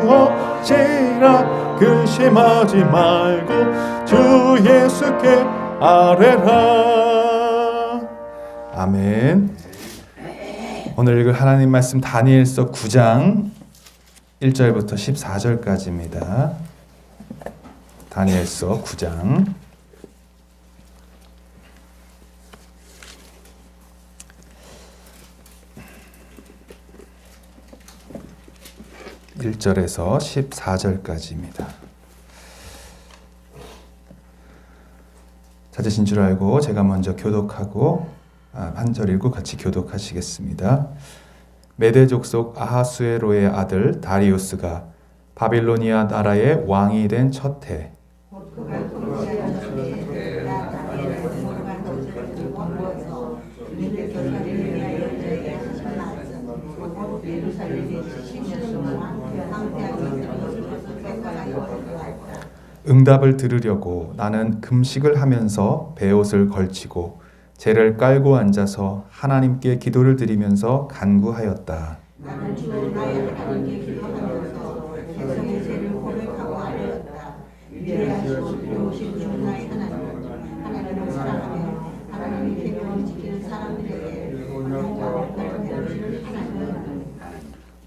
주어지라. 근심하지 말고 주 예수께 아뢰라. 아멘. 오늘 읽을 하나님 말씀 다니엘서 9장 1절부터 14절까지입니다. 다니엘서 9장 1절에서 14절까지입니다. 찾으신 줄 알고 제가 먼저 교독하고 한 절 읽고 같이 교독하시겠습니다. 메대 족속 아하수에로의 아들 다리우스가 바빌로니아 나라의 왕이 된 첫 해, 응답을 들으려고 나는 금식을 하면서 베옷을 걸치고 재를 깔고 앉아서 하나님께 기도를 드리면서 간구하였다. 나는 주를 하여 하나님께 기도하면서 백성의 죄를 고백하고 아뢰었다. 위대하시고 두려우신 주 나의 하나님을 사랑하며 하나님의 계명을 지키는 사람들에게 영광을 베푸시는 하나님.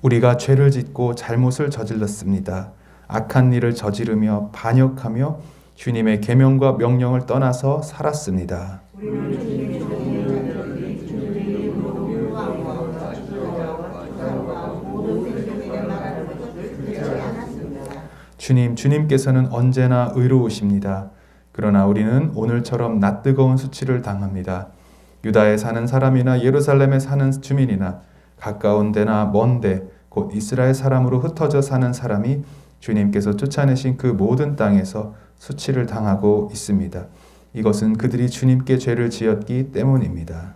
우리가 죄를 짓고 잘못을 저질렀습니다. 악한 일을 저지르며 반역하며 주님의 계명과 명령을 떠나서 살았습니다. 우리는 주님의 종들이 주님의 이름으로 요구하며 기도하고 모든 백성에게 말하는 것을 듣지 않았습니다. 주님께서는 언제나 의로우십니다. 그러나 우리는 오늘처럼 낯뜨거운 수치를 당합니다. 유다에 사는 사람이나 예루살렘에 사는 주민이나 가까운 데나 먼 데 곧 이스라엘 사람으로 흩어져 사는 사람이 주님께서 쫓아내신 그 모든 땅에서 수치를 당하고 있습니다. 이것은 그들이 주님께 죄를 지었기 때문입니다.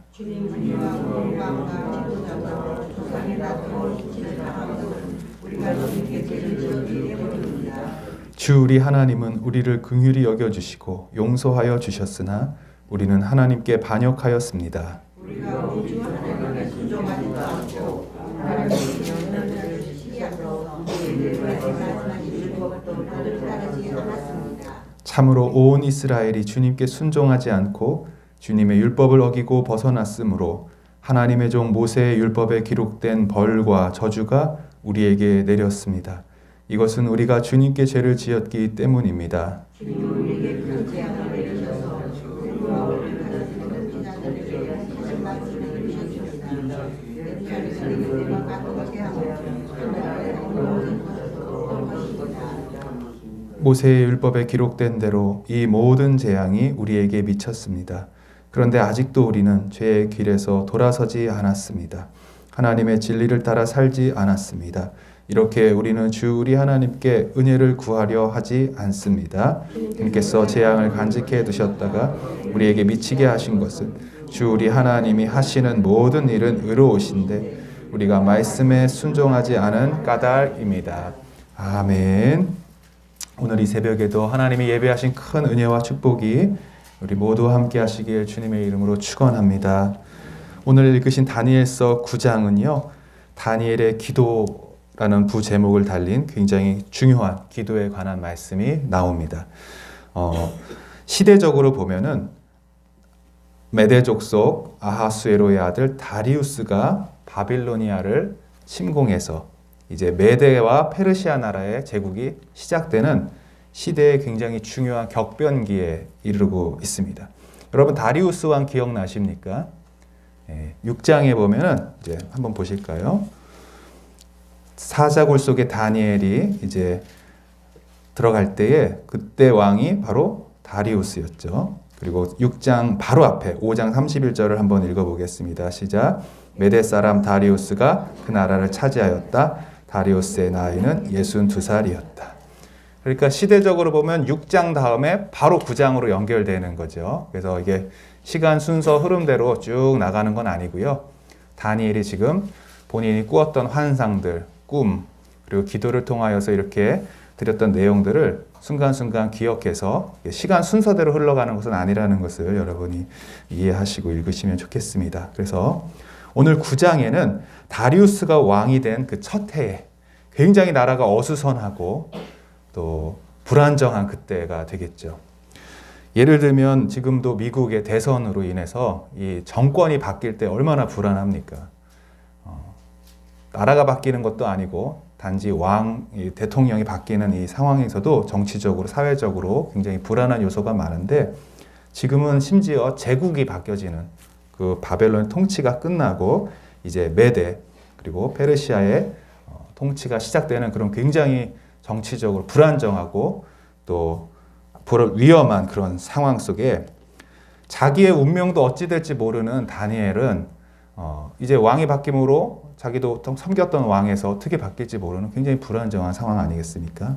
주 우리 하나님은 우리를 긍휼히 여겨주시고 용서하여 주셨으나 우리는 하나님께 반역하였습니다. 우리가 우리 주 하나님께 순종하지도 않고 하나님의 명령을 시기하여 우리의 말씀하신 것도 그들을 따르지 않았습니다. 참으로 온 이스라엘이 주님께 순종하지 않고 주님의 율법을 어기고 벗어났으므로 하나님의 종 모세의 율법에 기록된 벌과 저주가 우리에게 내렸습니다. 이것은 우리가 주님께 죄를 지었기 때문입니다. 주님은 우리에게 큰 재앙을 내리셔서 우리와 우리를 가르치는 지자들에게 하시는 말씀을 주셨습니다. 우리가 받은 재앙을 하나님의 모든 것을 볼 것입니다. 모세의 율법에 기록된 대로 이 모든 재앙이 우리에게 미쳤습니다. 그런데 아직도 우리는 죄의 길에서 돌아서지 않았습니다. 하나님의 진리를 따라 살지 않았습니다. 이렇게 우리는 주 우리 하나님께 은혜를 구하려 하지 않습니다. 주님께서 재앙을 간직해 두셨다가 우리에게 미치게 하신 것은 주 우리 하나님이 하시는 모든 일은 의로우신데 우리가 말씀에 순종하지 않은 까닭입니다. 아멘. 오늘 이 새벽에도 하나님이 예배하신 큰 은혜와 축복이 우리 모두 함께 하시길 주님의 이름으로 축원합니다. 오늘 읽으신 다니엘서 9장은요. 다니엘의 기도라는 부제목을 달린 굉장히 중요한 기도에 관한 말씀이 나옵니다. 시대적으로 보면은 메대 족속 아하수에로의 아들 다리우스가 바빌로니아를 침공해서 이제 메대와 페르시아 나라의 제국이 시작되는 시대에 굉장히 중요한 격변기에 이르고 있습니다. 여러분 다리우스 왕 기억나십니까? 6장에 보면은 이제 한번 보실까요? 사자굴 속에 다니엘이 이제 들어갈 때에 그때 왕이 바로 다리우스였죠. 그리고 6장 바로 앞에 5장 31절을 한번 읽어보겠습니다. 시작. 메대 사람 다리우스가 그 나라를 차지하였다. 다리우스의 나이는 62살이었다. 그러니까 시대적으로 보면 6장 다음에 바로 9장으로 연결되는 거죠. 그래서 이게 시간 순서 흐름대로 쭉 나가는 건 아니고요. 다니엘이 지금 본인이 꾸었던 환상들, 꿈, 그리고 기도를 통하여서 이렇게 드렸던 내용들을 순간순간 기억해서 시간 순서대로 흘러가는 것은 아니라는 것을 여러분이 이해하시고 읽으시면 좋겠습니다. 그래서 오늘 9장에는 다리우스가 왕이 된 그 첫 해에 굉장히 나라가 어수선하고 또 불안정한 그때가 되겠죠. 예를 들면 지금도 미국의 대선으로 인해서 이 정권이 바뀔 때 얼마나 불안합니까? 나라가 바뀌는 것도 아니고 단지 대통령이 바뀌는 이 상황에서도 정치적으로, 사회적으로 굉장히 불안한 요소가 많은데 지금은 심지어 제국이 바뀌어지는 그 바벨론 통치가 끝나고 이제 메대 그리고 페르시아의 통치가 시작되는 그런 굉장히 정치적으로 불안정하고 또 위험한 그런 상황 속에 자기의 운명도 어찌 될지 모르는 다니엘은 이제 왕이 바뀜으로 자기도 섬겼던 왕에서 어떻게 바뀔지 모르는 굉장히 불안정한 상황 아니겠습니까?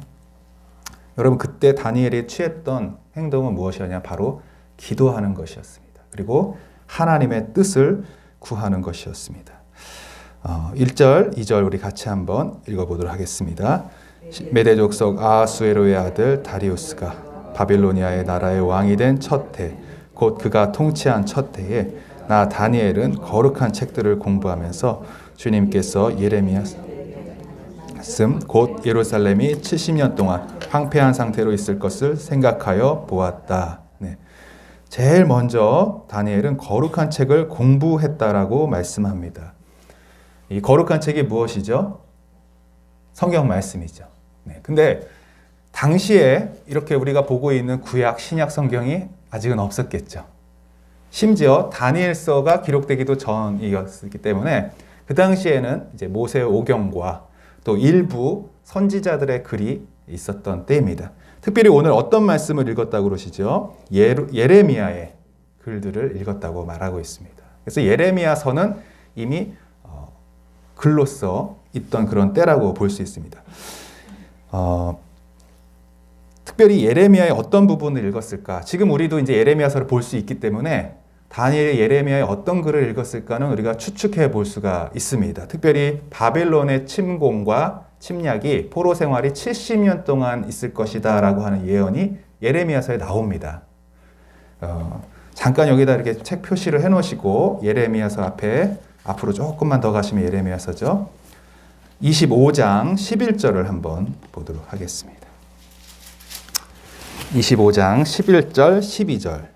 여러분 그때 다니엘이 취했던 행동은 무엇이었냐? 바로 기도하는 것이었습니다. 그리고 하나님의 뜻을 구하는 것이었습니다. 1절, 2절 우리 같이 한번 읽어보도록 하겠습니다. 메대 족속 아하수에로의 아들 다리우스가 바빌로니아의 나라의 왕이 된 첫 해, 곧 그가 통치한 첫 해에 나 다니엘은 거룩한 책들을 공부하면서 주님께서 예레미야 말씀 곧 예루살렘이 70년 동안 황폐한 상태로 있을 것을 생각하여 보았다. 네. 제일 먼저 다니엘은 거룩한 책을 공부했다라고 말씀합니다. 이 거룩한 책이 무엇이죠? 성경 말씀이죠. 네. 근데 당시에 이렇게 우리가 보고 있는 구약, 신약 성경이 아직은 없었겠죠. 심지어 다니엘서가 기록되기도 전이었기 때문에 그 당시에는 이제 모세 오경과 또 일부 선지자들의 글이 있었던 때입니다. 특별히 오늘 어떤 말씀을 읽었다고 그러시죠? 예레미야의 글들을 읽었다고 말하고 있습니다. 그래서 예레미야서는 이미 글로써 있던 그런 때라고 볼 수 있습니다. 특별히 예레미야의 어떤 부분을 읽었을까? 지금 우리도 이제 예레미야서를 볼 수 있기 때문에 다니엘이 예레미야의 어떤 글을 읽었을까는 우리가 추측해 볼 수가 있습니다. 특별히 바벨론의 침공과 침략이 포로 생활이 70년 동안 있을 것이다 라고 하는 예언이 예레미야서에 나옵니다. 잠깐 여기다 이렇게 책 표시를 해 놓으시고 예레미야서 앞으로 조금만 더 가시면 예레미야서죠. 25장 11절을 한번 보도록 하겠습니다. 25장 11절 12절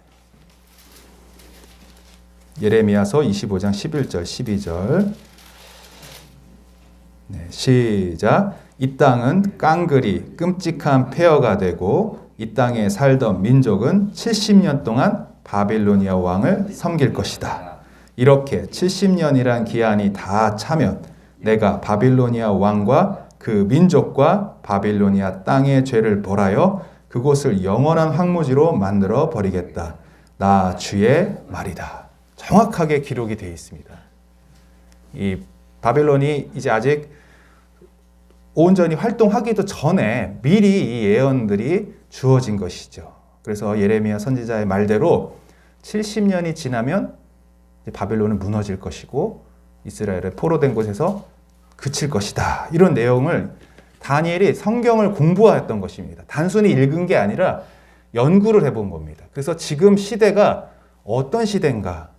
예레미야서 25장 11절 12절 네, 시작. 이 땅은 깡그리 끔찍한 폐허가 되고 이 땅에 살던 민족은 70년 동안 바빌로니아 왕을 섬길 것이다. 이렇게 70년이란 기한이 다 차면 내가 바빌로니아 왕과 그 민족과 바빌로니아 땅의 죄를 벌하여 그곳을 영원한 황무지로 만들어 버리겠다. 나 주의 말이다. 정확하게 기록이 되어 있습니다. 이 바벨론이 이제 아직 온전히 활동하기도 전에 미리 이 예언들이 주어진 것이죠. 그래서 예레미야 선지자의 말대로 70년이 지나면 바벨론은 무너질 것이고 이스라엘은 포로된 곳에서 그칠 것이다. 이런 내용을 다니엘이 성경을 공부하였던 것입니다. 단순히 읽은 게 아니라 연구를 해본 겁니다. 그래서 지금 시대가 어떤 시대인가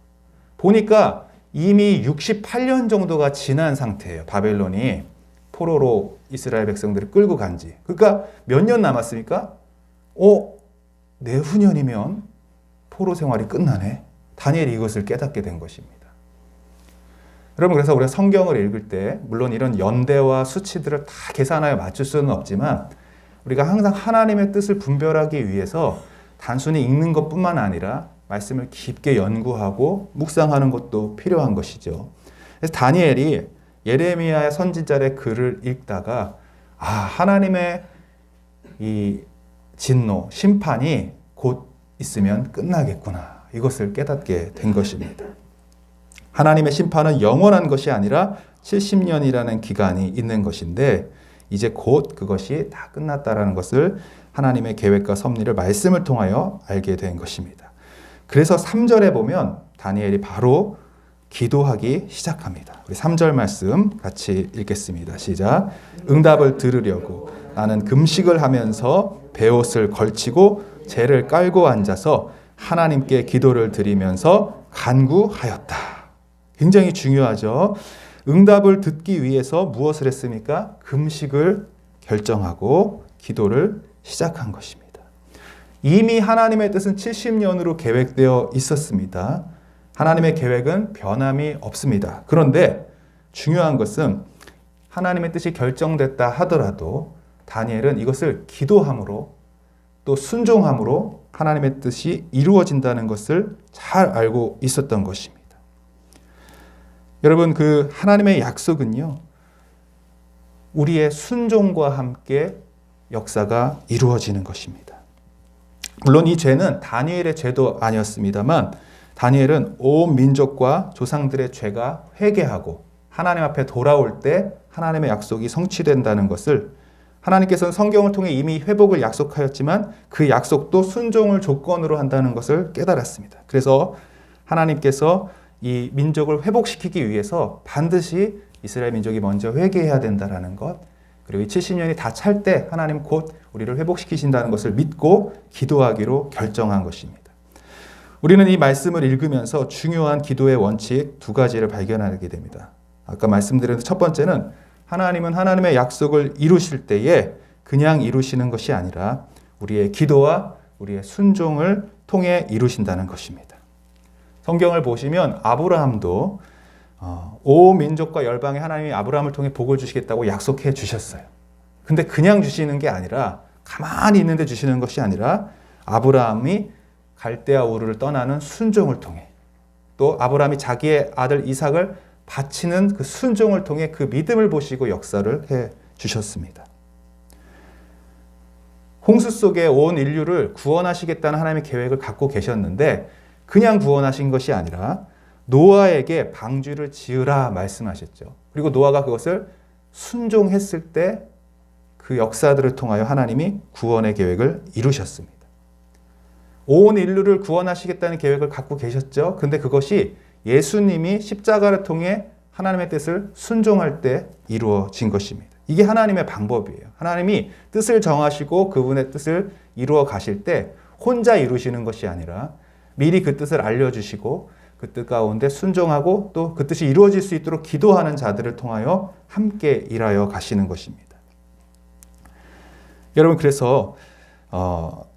보니까 이미 68년 정도가 지난 상태예요. 바벨론이 포로로 이스라엘 백성들을 끌고 간지. 그러니까 몇 년 남았습니까? 내후년이면 포로 생활이 끝나네. 다니엘이 이것을 깨닫게 된 것입니다. 여러분, 그래서 우리가 성경을 읽을 때 물론 이런 연대와 수치들을 다 계산하여 맞출 수는 없지만 우리가 항상 하나님의 뜻을 분별하기 위해서 단순히 읽는 것뿐만 아니라 말씀을 깊게 연구하고 묵상하는 것도 필요한 것이죠. 그래서 다니엘이 예레미야 선지자의 글을 읽다가 하나님의 이 진노, 심판이 곧 있으면 끝나겠구나. 이것을 깨닫게 된 것입니다. 하나님의 심판은 영원한 것이 아니라 70년이라는 기간이 있는 것인데 이제 곧 그것이 다 끝났다라는 것을 하나님의 계획과 섭리를 말씀을 통하여 알게 된 것입니다. 그래서 3절에 보면 다니엘이 바로 기도하기 시작합니다. 우리 3절 말씀 같이 읽겠습니다. 시작. 응답을 들으려고 나는 금식을 하면서 베옷을 걸치고 재를 깔고 앉아서 하나님께 기도를 드리면서 간구하였다. 굉장히 중요하죠. 응답을 듣기 위해서 무엇을 했습니까? 금식을 결정하고 기도를 시작한 것입니다. 이미 하나님의 뜻은 70년으로 계획되어 있었습니다. 하나님의 계획은 변함이 없습니다. 그런데 중요한 것은 하나님의 뜻이 결정됐다 하더라도 다니엘은 이것을 기도함으로 또 순종함으로 하나님의 뜻이 이루어진다는 것을 잘 알고 있었던 것입니다. 여러분, 그 하나님의 약속은요, 우리의 순종과 함께 역사가 이루어지는 것입니다. 물론 이 죄는 다니엘의 죄도 아니었습니다만 다니엘은 온 민족과 조상들의 죄가 회개하고 하나님 앞에 돌아올 때 하나님의 약속이 성취된다는 것을, 하나님께서는 성경을 통해 이미 회복을 약속하였지만 그 약속도 순종을 조건으로 한다는 것을 깨달았습니다. 그래서 하나님께서 이 민족을 회복시키기 위해서 반드시 이스라엘 민족이 먼저 회개해야 된다는 것, 그리고 이 70년이 다 찰 때 하나님 곧 우리를 회복시키신다는 것을 믿고 기도하기로 결정한 것입니다. 우리는 이 말씀을 읽으면서 중요한 기도의 원칙 두 가지를 발견하게 됩니다. 아까 말씀드린 첫 번째는 하나님은 하나님의 약속을 이루실 때에 그냥 이루시는 것이 아니라 우리의 기도와 우리의 순종을 통해 이루신다는 것입니다. 성경을 보시면 아브라함도 온 민족과 열방에 하나님이 아브라함을 통해 복을 주시겠다고 약속해 주셨어요. 근데 그냥 주시는 게 아니라, 가만히 있는데 주시는 것이 아니라 아브라함이 갈대아 우르를 떠나는 순종을 통해, 또 아브라함이 자기의 아들 이삭을 바치는 그 순종을 통해 그 믿음을 보시고 역사를 해 주셨습니다. 홍수 속에 온 인류를 구원하시겠다는 하나님의 계획을 갖고 계셨는데 그냥 구원하신 것이 아니라 노아에게 방주를 지으라 말씀하셨죠. 그리고 노아가 그것을 순종했을 때 그 역사들을 통하여 하나님이 구원의 계획을 이루셨습니다. 온 인류를 구원하시겠다는 계획을 갖고 계셨죠. 근데 그것이 예수님이 십자가를 통해 하나님의 뜻을 순종할 때 이루어진 것입니다. 이게 하나님의 방법이에요. 하나님이 뜻을 정하시고 그분의 뜻을 이루어 가실 때 혼자 이루시는 것이 아니라 미리 그 뜻을 알려주시고 그 뜻 가운데 순종하고 또 그 뜻이 이루어질 수 있도록 기도하는 자들을 통하여 함께 일하여 가시는 것입니다. 여러분, 그래서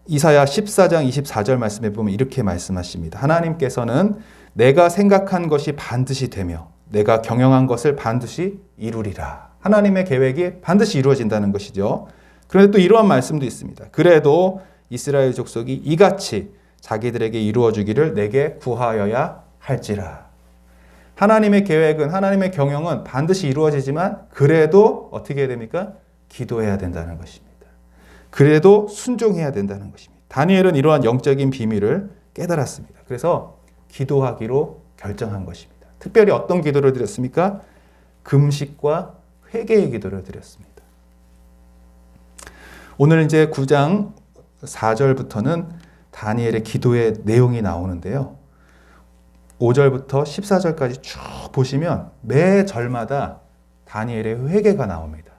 이사야 14장 24절 말씀에 보면 이렇게 말씀하십니다. 하나님께서는 내가 생각한 것이 반드시 되며 내가 경영한 것을 반드시 이루리라. 하나님의 계획이 반드시 이루어진다는 것이죠. 그런데 또 이러한 말씀도 있습니다. 그래도 이스라엘 족속이 이같이 자기들에게 이루어주기를 내게 구하여야 할지라. 하나님의 계획은, 하나님의 경영은 반드시 이루어지지만 그래도 어떻게 해야 됩니까? 기도해야 된다는 것입니다. 그래도 순종해야 된다는 것입니다. 다니엘은 이러한 영적인 비밀을 깨달았습니다. 그래서 기도하기로 결정한 것입니다. 특별히 어떤 기도를 드렸습니까? 금식과 회개의 기도를 드렸습니다. 오늘 이제 9장 4절부터는 다니엘의 기도의 내용이 나오는데요. 5절부터 14절까지 쭉 보시면 매 절마다 다니엘의 회개가 나옵니다.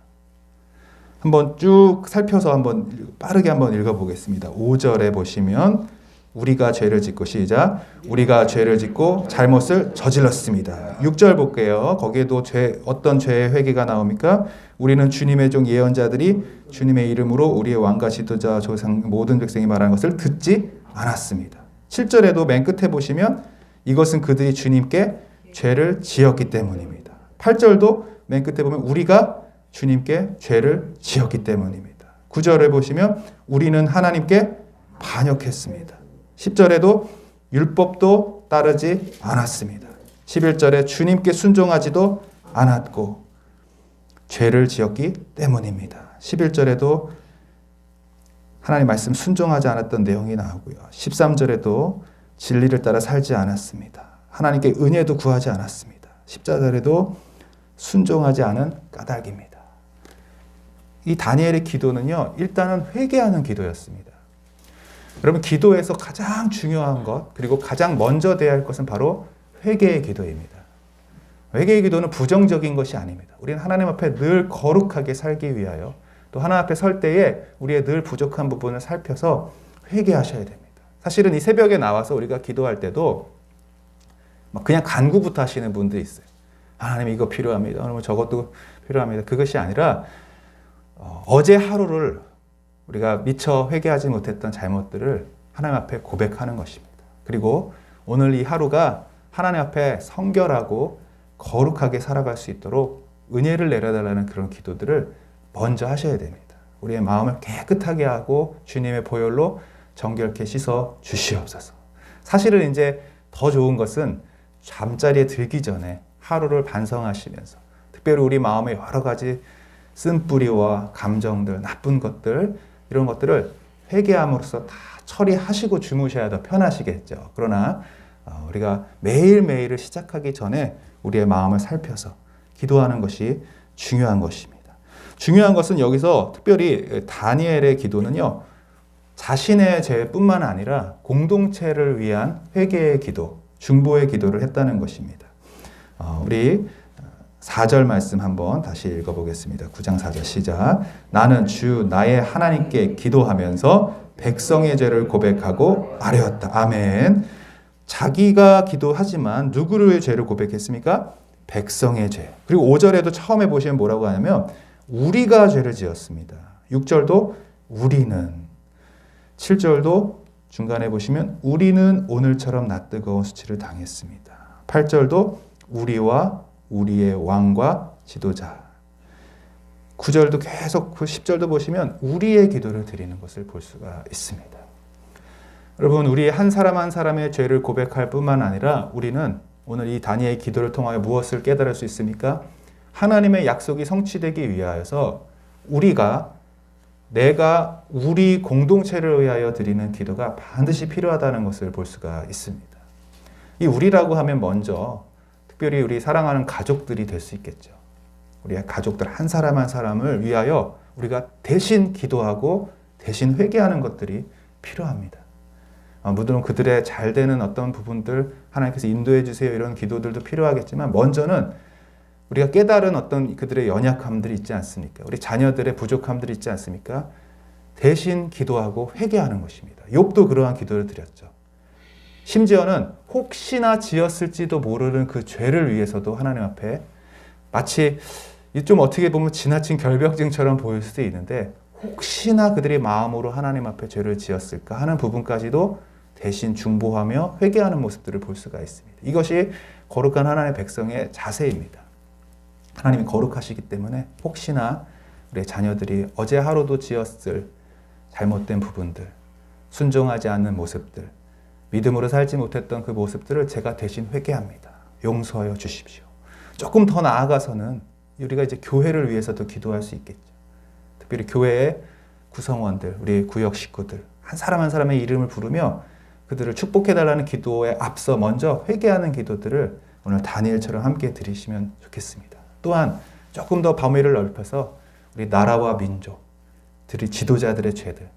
한번 쭉 살펴서 한번 빠르게 한번 읽어보겠습니다. 5절에 보시면 우리가 죄를 짓고, 시작, 우리가 죄를 짓고 잘못을 저질렀습니다. 6절 볼게요. 거기에도 어떤 죄의 회개가 나옵니까? 우리는 주님의 종 예언자들이 주님의 이름으로 우리의 왕과 지도자 조상 모든 백성이 말하는 것을 듣지 않았습니다. 7절에도 맨 끝에 보시면 이것은 그들이 주님께 죄를 지었기 때문입니다. 8절도 맨 끝에 보면 우리가 주님께 죄를 지었기 때문입니다. 9절에 보시면 우리는 하나님께 반역했습니다. 10절에도 율법도 따르지 않았습니다. 11절에 주님께 순종하지도 않았고 죄를 지었기 때문입니다. 11절에도 하나님 말씀 순종하지 않았던 내용이 나오고요. 13절에도 진리를 따라 살지 않았습니다. 하나님께 은혜도 구하지 않았습니다. 14절에도 순종하지 않은 까닭입니다. 이 다니엘의 기도는요, 일단은 회개하는 기도였습니다. 여러분, 기도에서 가장 중요한 것, 그리고 가장 먼저 돼야 할 것은 바로 회개의 기도입니다. 회개의 기도는 부정적인 것이 아닙니다. 우리는 하나님 앞에 늘 거룩하게 살기 위하여, 또 하나님 앞에 설 때에 우리의 늘 부족한 부분을 살펴서 회개하셔야 됩니다. 사실은 이 새벽에 나와서 우리가 기도할 때도 그냥 간구부터 하시는 분들이 있어요. 하나님 이거 필요합니다. 그러면 저것도 필요합니다. 그것이 아니라 어제 하루를 우리가 미처 회개하지 못했던 잘못들을 하나님 앞에 고백하는 것입니다. 그리고 오늘 이 하루가 하나님 앞에 성결하고 거룩하게 살아갈 수 있도록 은혜를 내려달라는 그런 기도들을 먼저 하셔야 됩니다. 우리의 마음을 깨끗하게 하고 주님의 보혈로 정결케 씻어 주시옵소서. 사실은 이제 더 좋은 것은 잠자리에 들기 전에 하루를 반성하시면서 특별히 우리 마음에 여러 가지 쓴뿌리와 감정들, 나쁜 것들 이런 것들을 회개함으로써 다 처리하시고 주무셔야 더 편하시겠죠. 그러나 우리가 매일매일을 시작하기 전에 우리의 마음을 살펴서 기도하는 것이 중요한 것입니다. 중요한 것은 여기서 특별히 다니엘의 기도는요, 자신의 죄뿐만 아니라 공동체를 위한 회개의 기도, 중보의 기도를 했다는 것입니다. 우리 4절 말씀 한번 다시 읽어보겠습니다. 9장 4절 시작. 나는 주 나의 하나님께 기도하면서 백성의 죄를 고백하고 아뢰었다. 아멘. 자기가 기도하지만 누구의 죄를 고백했습니까? 백성의 죄. 그리고 5절에도 처음에 보시면 뭐라고 하냐면 우리가 죄를 지었습니다. 6절도 우리는, 7절도 중간에 보시면 우리는 오늘처럼 낯뜨거운 수치를 당했습니다. 8절도 우리와 우리의 왕과 지도자. 9절도 계속 10절도 보시면 우리의 기도를 드리는 것을 볼 수가 있습니다. 여러분, 우리 한 사람 한 사람의 죄를 고백할 뿐만 아니라 우리는 오늘 이 다니엘의 기도를 통하여 무엇을 깨달을 수 있습니까? 하나님의 약속이 성취되기 위하여서 내가 우리 공동체를 위하여 드리는 기도가 반드시 필요하다는 것을 볼 수가 있습니다. 이 우리라고 하면 먼저 특별히 우리 사랑하는 가족들이 될 수 있겠죠. 우리의 가족들 한 사람 한 사람을 위하여 우리가 대신 기도하고 대신 회개하는 것들이 필요합니다. 물론 그들의 잘 되는 어떤 부분들 하나님께서 인도해 주세요 이런 기도들도 필요하겠지만 먼저는 우리가 깨달은 어떤 그들의 연약함들이 있지 않습니까? 우리 자녀들의 부족함들이 있지 않습니까? 대신 기도하고 회개하는 것입니다. 욥도 그러한 기도를 드렸죠. 심지어는 혹시나 지었을지도 모르는 그 죄를 위해서도 하나님 앞에 마치 좀 어떻게 보면 지나친 결벽증처럼 보일 수도 있는데 혹시나 그들이 마음으로 하나님 앞에 죄를 지었을까 하는 부분까지도 대신 중보하며 회개하는 모습들을 볼 수가 있습니다. 이것이 거룩한 하나님의 백성의 자세입니다. 하나님이 거룩하시기 때문에 혹시나 우리 자녀들이 어제 하루도 지었을 잘못된 부분들, 순종하지 않는 모습들, 믿음으로 살지 못했던 그 모습들을 제가 대신 회개합니다. 용서하여 주십시오. 조금 더 나아가서는 우리가 이제 교회를 위해서도 기도할 수 있겠죠. 특별히 교회의 구성원들, 우리 구역 식구들, 한 사람 한 사람의 이름을 부르며 그들을 축복해달라는 기도에 앞서 먼저 회개하는 기도들을 오늘 다니엘처럼 함께 드리시면 좋겠습니다. 또한 조금 더 범위를 넓혀서 우리 나라와 민족, 지도자들의 죄들,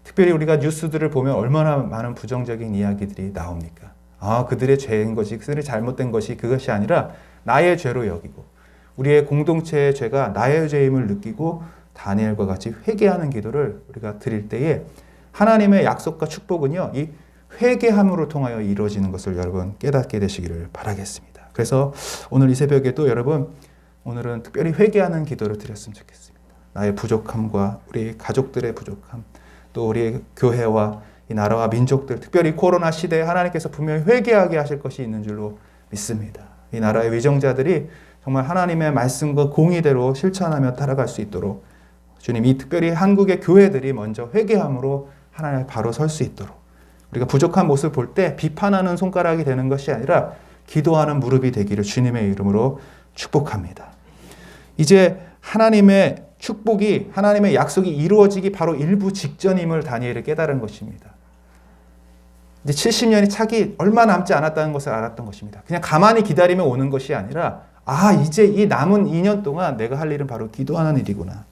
특별히 우리가 뉴스들을 보면 얼마나 많은 부정적인 이야기들이 나옵니까? 그들의 죄인 것이, 그들의 잘못된 것이 그것이 아니라 나의 죄로 여기고 우리의 공동체의 죄가 나의 죄임을 느끼고 다니엘과 같이 회개하는 기도를 우리가 드릴 때에 하나님의 약속과 축복은요, 이 회개함으로 통하여 이루어지는 것을 여러분 깨닫게 되시기를 바라겠습니다. 그래서 오늘 이 새벽에도 여러분 오늘은 특별히 회개하는 기도를 드렸으면 좋겠습니다. 나의 부족함과 우리 가족들의 부족함, 또 우리 교회와 이 나라와 민족들, 특별히 코로나 시대에 하나님께서 분명히 회개하게 하실 것이 있는 줄로 믿습니다. 이 나라의 위정자들이 정말 하나님의 말씀과 공의대로 실천하며 따라갈 수 있도록 주님, 이 특별히 한국의 교회들이 먼저 회개함으로 하나님 바로 설 수 있도록 우리가 부족한 모습을 볼 때 비판하는 손가락이 되는 것이 아니라 기도하는 무릎이 되기를 주님의 이름으로 축복합니다. 이제 하나님의 축복이, 하나님의 약속이 이루어지기 바로 일부 직전임을 다니엘이 깨달은 것입니다. 이제 70년이 차기 얼마 남지 않았다는 것을 알았던 것입니다. 그냥 가만히 기다리며 오는 것이 아니라 이제 이 남은 2년 동안 내가 할 일은 바로 기도하는 일이구나.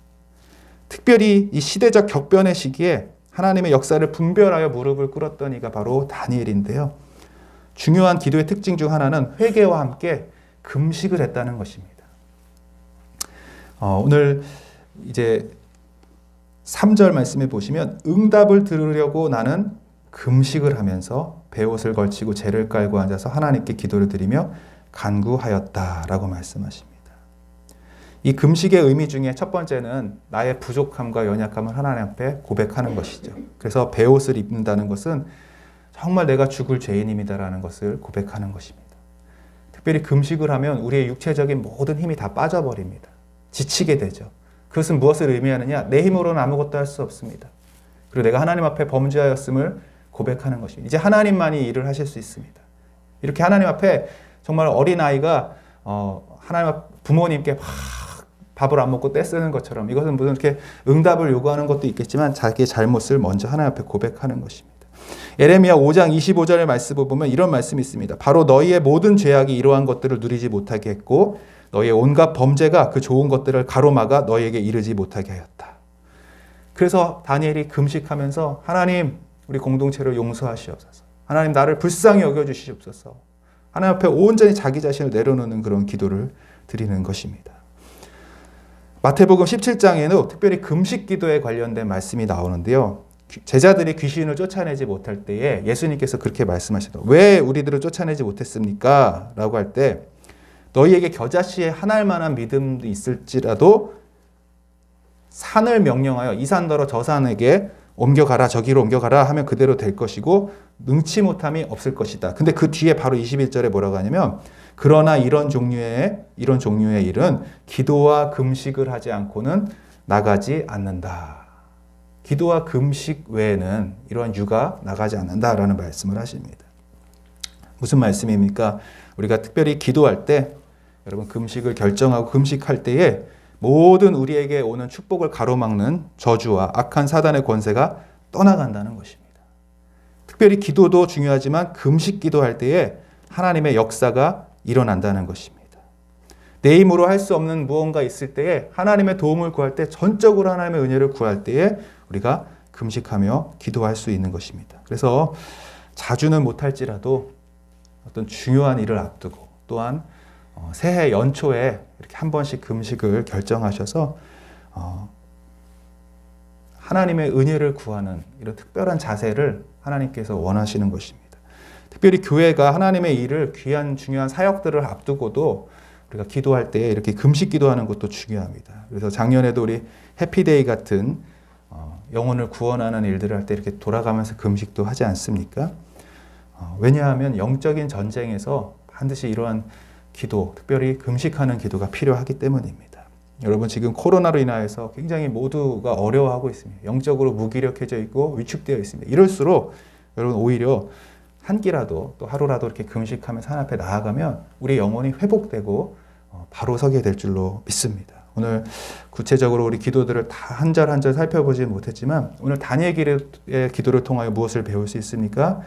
특별히 이 시대적 격변의 시기에 하나님의 역사를 분별하여 무릎을 꿇었던 이가 바로 다니엘인데요. 중요한 기도의 특징 중 하나는 회개와 함께 금식을 했다는 것입니다. 오늘 이제 3절 말씀에 보시면 응답을 들으려고 나는 금식을 하면서 베옷을 걸치고 재를 깔고 앉아서 하나님께 기도를 드리며 간구하였다라고 말씀하십니다. 이 금식의 의미 중에 첫 번째는 나의 부족함과 연약함을 하나님 앞에 고백하는 것이죠. 그래서 베옷을 입는다는 것은 정말 내가 죽을 죄인입니다라는 것을 고백하는 것입니다. 특별히 금식을 하면 우리의 육체적인 모든 힘이 다 빠져버립니다. 지치게 되죠. 그것은 무엇을 의미하느냐? 내 힘으로는 아무것도 할 수 없습니다. 그리고 내가 하나님 앞에 범죄하였음을 고백하는 것입니다. 이제 하나님만이 일을 하실 수 있습니다. 이렇게 하나님 앞에 정말 어린아이가 하나님 부모님께 막 밥을 안 먹고 떼쓰는 것처럼 이것은 무슨 이렇게 응답을 요구하는 것도 있겠지만 자기의 잘못을 먼저 하나님 앞에 고백하는 것입니다. 예레미야 5장 25절의 말씀을 보면 이런 말씀이 있습니다. 바로 너희의 모든 죄악이 이러한 것들을 누리지 못하게 했고 너희의 온갖 범죄가 그 좋은 것들을 가로막아 너희에게 이르지 못하게 하였다. 그래서 다니엘이 금식하면서 하나님 우리 공동체를 용서하시옵소서. 하나님 나를 불쌍히 여겨주시옵소서. 하나님 앞에 온전히 자기 자신을 내려놓는 그런 기도를 드리는 것입니다. 마태복음 17장에는 특별히 금식 기도에 관련된 말씀이 나오는데요. 제자들이 귀신을 쫓아내지 못할 때에 예수님께서 그렇게 말씀하시더라고요. 왜 우리들을 쫓아내지 못했습니까? 라고 할 때 너희에게 겨자씨에 하나일 만한 믿음도 있을지라도 산을 명령하여 이 산더러 저 산에게 옮겨가라 저기로 옮겨가라 하면 그대로 될 것이고 능치 못함이 없을 것이다. 근데 그 뒤에 바로 21절에 뭐라고 하냐면 그러나 이런 종류의 일은 기도와 금식을 하지 않고는 나가지 않는다. 기도와 금식 외에는 이러한 유가 나가지 않는다라는 말씀을 하십니다. 무슨 말씀입니까? 우리가 특별히 기도할 때 여러분 금식을 결정하고 금식할 때에 모든 우리에게 오는 축복을 가로막는 저주와 악한 사단의 권세가 떠나간다는 것입니다. 특별히 기도도 중요하지만 금식 기도할 때에 하나님의 역사가 일어난다는 것입니다. 내 힘으로 할 수 없는 무언가 있을 때에 하나님의 도움을 구할 때 전적으로 하나님의 은혜를 구할 때에 우리가 금식하며 기도할 수 있는 것입니다. 그래서 자주는 못할지라도 어떤 중요한 일을 앞두고 또한 새해 연초에 이렇게 한 번씩 금식을 결정하셔서 하나님의 은혜를 구하는 이런 특별한 자세를 하나님께서 원하시는 것입니다. 특별히 교회가 하나님의 일을 귀한 중요한 사역들을 앞두고도 우리가 기도할 때 이렇게 금식 기도하는 것도 중요합니다. 그래서 작년에도 우리 해피데이 같은 영혼을 구원하는 일들을 할 때 이렇게 돌아가면서 금식도 하지 않습니까? 왜냐하면 영적인 전쟁에서 반드시 이러한 기도, 특별히 금식하는 기도가 필요하기 때문입니다. 여러분 지금 코로나로 인하여서 굉장히 모두가 어려워하고 있습니다. 영적으로 무기력해져 있고 위축되어 있습니다. 이럴수록 여러분 오히려 한 끼라도 또 하루라도 이렇게 금식하면서 하나님 앞에 나아가면 우리 영혼이 회복되고 바로 서게 될 줄로 믿습니다. 오늘 구체적으로 우리 기도들을 다 한 절 한 절 살펴보지 못했지만 오늘 다니엘의 기도를 통하여 무엇을 배울 수 있습니까?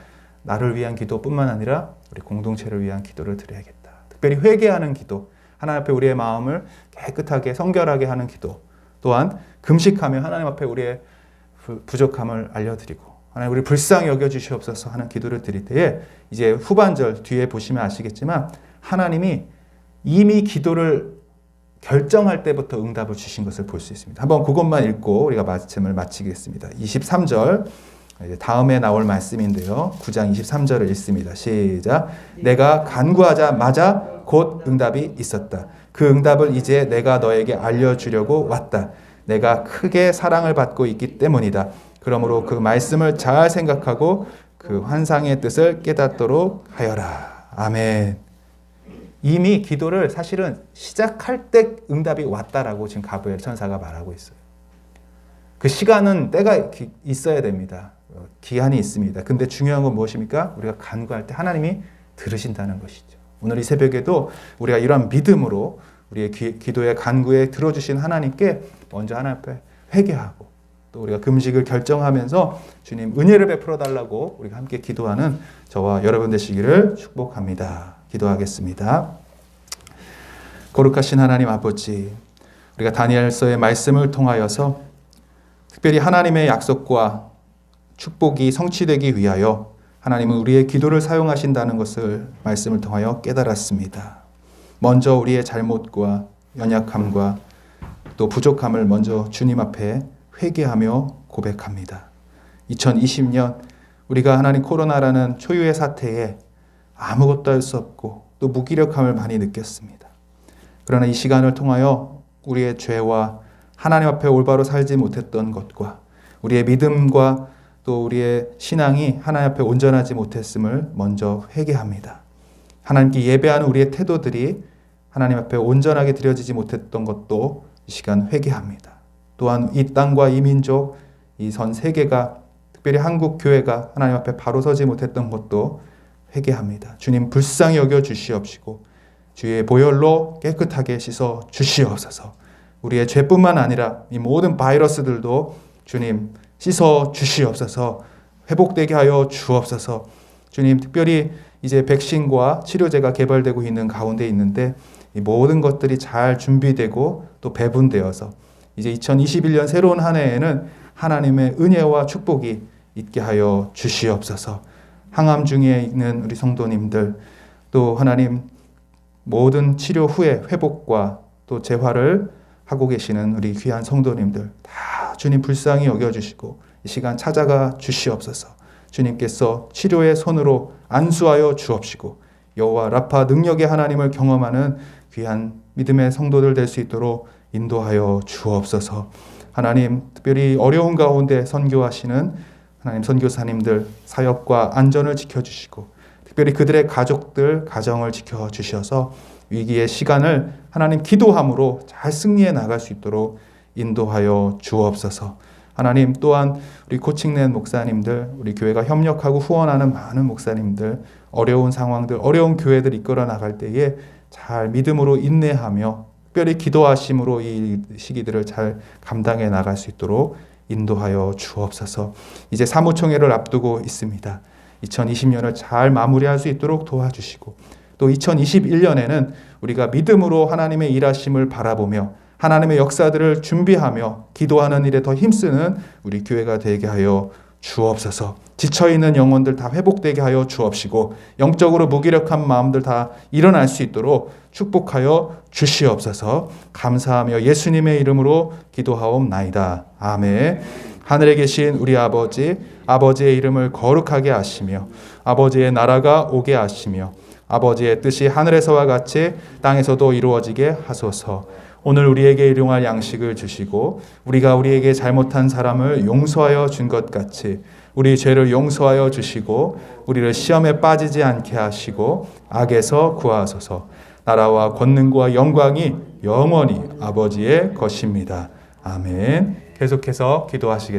나를 위한 기도뿐만 아니라 우리 공동체를 위한 기도를 드려야겠다. 특별히 회개하는 기도, 하나님 앞에 우리의 마음을 깨끗하게 성결하게 하는 기도, 또한 금식하며 하나님 앞에 우리의 부족함을 알려드리고 하나님 우리 불쌍히 여겨주시옵소서 하는 기도를 드릴 때에 이제 후반절 뒤에 보시면 아시겠지만 하나님이 이미 기도를 결정할 때부터 응답을 주신 것을 볼 수 있습니다. 한번 그것만 읽고 우리가 말씀을 마치겠습니다. 23절 다음에 나올 말씀인데요. 9장 23절을 읽습니다. 시작. 내가 간구하자마자 곧 응답이 있었다. 그 응답을 이제 내가 너에게 알려주려고 왔다. 내가 크게 사랑을 받고 있기 때문이다. 그러므로 그 말씀을 잘 생각하고 그 환상의 뜻을 깨닫도록 하여라. 아멘. 이미 기도를 사실은 시작할 때 응답이 왔다라고 지금 가브리엘 천사가 말하고 있어요. 그 시간은 때가 있어야 됩니다. 기한이 있습니다. 근데 중요한 건 무엇입니까? 우리가 간구할 때 하나님이 들으신다는 것이죠. 오늘 이 새벽에도 우리가 이러한 믿음으로 우리의 기도의 간구에 들어주신 하나님께 먼저 하나님 앞에 회개하고 또 우리가 금식을 결정하면서 주님 은혜를 베풀어 달라고 우리가 함께 기도하는 저와 여러분 되시기를 축복합니다. 기도하겠습니다. 거룩하신 하나님 아버지, 우리가 다니엘서의 말씀을 통하여서 특별히 하나님의 약속과 축복이 성취되기 위하여 하나님은 우리의 기도를 사용하신다는 것을 말씀을 통하여 깨달았습니다. 먼저 우리의 잘못과 연약함과 또 부족함을 먼저 주님 앞에 회개하며 고백합니다. 2020년 우리가 하나님 코로나라는 초유의 사태에 아무것도 할 수 없고 또 무기력함을 많이 느꼈습니다. 그러나 이 시간을 통하여 우리의 죄와 하나님 앞에 올바로 살지 못했던 것과 우리의 믿음과 또 우리의 신앙이 하나님 앞에 온전하지 못했음을 먼저 회개합니다. 하나님께 예배하는 우리의 태도들이 하나님 앞에 온전하게 드려지지 못했던 것도 이 시간 회개합니다. 또한 이 땅과 이 민족, 이 전 세계가 특별히 한국 교회가 하나님 앞에 바로 서지 못했던 것도 회개합니다. 주님 불쌍히 여겨 주시옵시고 주의 보혈로 깨끗하게 씻어 주시옵소서. 우리의 죄뿐만 아니라 이 모든 바이러스들도 주님 씻어 주시옵소서. 회복되게 하여 주옵소서. 주님 특별히 이제 백신과 치료제가 개발되고 있는 가운데 있는데 이 모든 것들이 잘 준비되고 또 배분되어서 이제 2021년 새로운 한 해에는 하나님의 은혜와 축복이 있게 하여 주시옵소서. 항암 중에 있는 우리 성도님들 또 하나님 모든 치료 후에 회복과 또 재활을 하고 계시는 우리 귀한 성도님들 다 주님 불쌍히 여겨주시고 이 시간 찾아가 주시옵소서. 주님께서 치료의 손으로 안수하여 주옵시고 여호와 라파 능력의 하나님을 경험하는 귀한 믿음의 성도들 될 수 있도록 인도하여 주옵소서. 하나님 특별히 어려운 가운데 선교하시는 하나님 선교사님들 사역과 안전을 지켜주시고 특별히 그들의 가족들 가정을 지켜주셔서 위기의 시간을 하나님 기도함으로 잘 승리해 나갈 수 있도록 인도하여 주옵소서. 하나님 또한 우리 코칭넷 목사님들 우리 교회가 협력하고 후원하는 많은 목사님들 어려운 상황들 어려운 교회들 이끌어 나갈 때에 잘 믿음으로 인내하며 특별히 기도하심으로 이 시기들을 잘 감당해 나갈 수 있도록 인도하여 주옵소서. 이제 사무총회를 앞두고 있습니다. 2020년을 잘 마무리할 수 있도록 도와주시고 또 2021년에는 우리가 믿음으로 하나님의 일하심을 바라보며 하나님의 역사들을 준비하며 기도하는 일에 더 힘쓰는 우리 교회가 되게 하여 주옵소서. 지쳐있는 영혼들 다 회복되게 하여 주옵시고 영적으로 무기력한 마음들 다 일어날 수 있도록 축복하여 주시옵소서. 감사하며 예수님의 이름으로 기도하옵나이다. 아멘. 하늘에 계신 우리 아버지, 아버지의 이름을 거룩하게 하시며 아버지의 나라가 오게 하시며 아버지의 뜻이 하늘에서와 같이 땅에서도 이루어지게 하소서. 오늘 우리에게 일용할 양식을 주시고 우리가 우리에게 잘못한 사람을 용서하여 준 것 같이 우리 죄를 용서하여 주시고 우리를 시험에 빠지지 않게 하시고 악에서 구하소서. 나라와 권능과 영광이 영원히 아버지의 것입니다. 아멘. 계속해서 기도하시겠습니다.